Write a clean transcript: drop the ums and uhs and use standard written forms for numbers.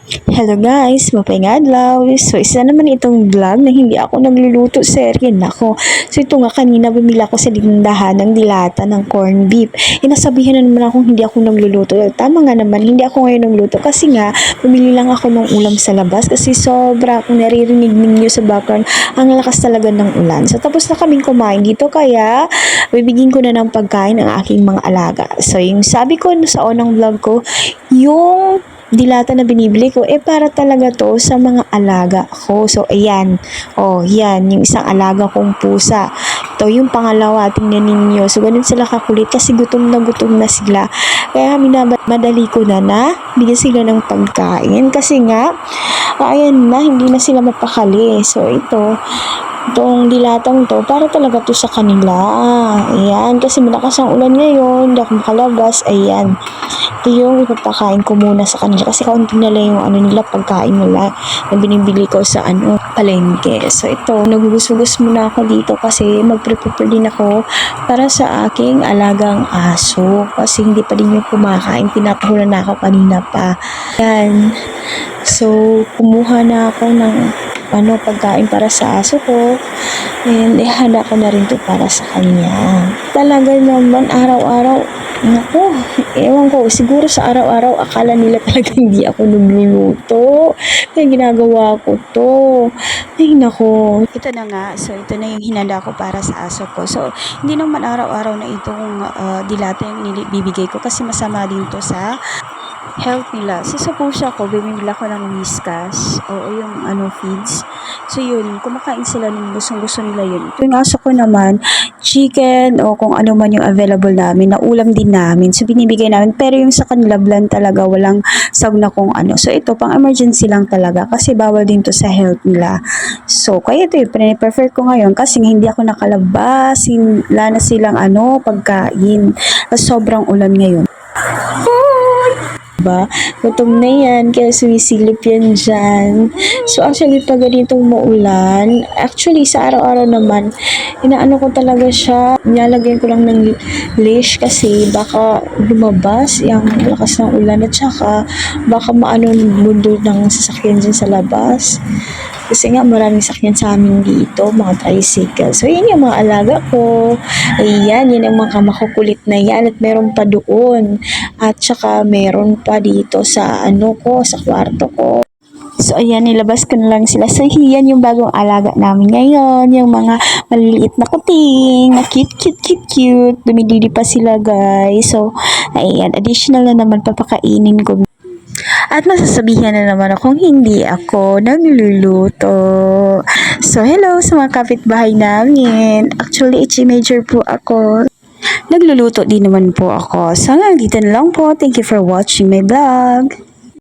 Hello guys, mapayong adlaw. So isa naman itong vlog na hindi ako nagluluto serye nako. So ito nga kanina bumili ako sa tindahan ng dilata ng corned beef. Inasabihan na naman akong hindi ako nagluluto. Tama nga naman, hindi ako ngayon nagluto kasi nga bumili lang ako ng ulam sa labas kasi sobra kung naririnig ninyo sa background ang lakas talaga ng ulan. So tapos na kaming kumain dito kaya bibigyan ko na ng pagkain ang aking mga alaga. So yung sabi ko sa unang vlog ko, yung dilata na binibili ko, para talaga to sa mga alaga ko. So, ayan. Oh, yan. Yung isang alaga kong pusa. Ito yung pangalawa. Tingnan ninyo. So, ganun sila kakulit kasi gutom na sila. Kaya madali ko na bigyan sila ng pagkain. Kasi nga, ayan na, hindi na sila mapakali. So, itong dilatang to, para talaga to sa kanila. Ayan, kasi malakas ang ulan ngayon, hindi ako makalabas. Ayan, ito yung ipapakain ko muna sa kanila kasi kaunti na lang yung nila, pagkain nila na binibili ko sa palengke. So ito, nagugus-gugus muna ako dito kasi mag-prepare din ako para sa aking alagang aso kasi hindi pa din yung kumakain, pinapahulan na ako kanina pa. Ayan, so kumuha na ako ng pagkain para sa aso ko. And ihanda ko na rin to para sa kanya. Talaga naman araw-araw, naku, ewan ko, siguro sa araw-araw akala nila talaga hindi ako nagluluto. Kaya ginagawa ko to. Ay naku. Ito na nga, so ito na yung hinanda ko para sa aso ko. So hindi naman araw-araw na itong dilata yung bibigay ko kasi masama din to sa health nila. Sa pusa ko, bumibili ako ng Whiskas o yung feeds. So yun, kumakain sila ng gustong-gusto nila yun. Ito yung aso ko naman, chicken o kung ano man yung available namin, na ulam din namin. So binibigay namin, pero yung sa kanila bland talaga, walang sag na kung ano. So ito, pang emergency lang talaga kasi bawal din to sa health nila. So kaya ito yung prefer ko ngayon kasi hindi ako nakalabas, wala na silang pagkain. Sobrang ulan ngayon. Gutom na yan, kaya sumisilip yan dyan. So actually, pag ganitong maulan, actually sa araw-araw naman, inaano ko talaga siya, nilalagyan ko lang ng leash kasi baka lumabas yung lakas ng ulan at saka baka maano mundo ng sasakyan dyan sa labas. Kasi nga maraming sakyan sa amin dito, mga tricycle. So yun yung mga alaga ko. Ayan, yun ang mga makukulit na yan at meron pa doon. At saka meron pa dito sa sa kwarto ko. So ayan, nilabas ko na lang sila. So yan yung bagong alaga namin ngayon. Yung mga maliliit na kuting, na cute. Dumididi pa sila guys. So ayan, additional na naman papakainin ko. At masasabihan na naman akong hindi ako nagluluto. So hello sa mga kapitbahay namin. Actually, major po ako. Nagluluto din naman po ako. So, dito na lang po. Thank you for watching my vlog.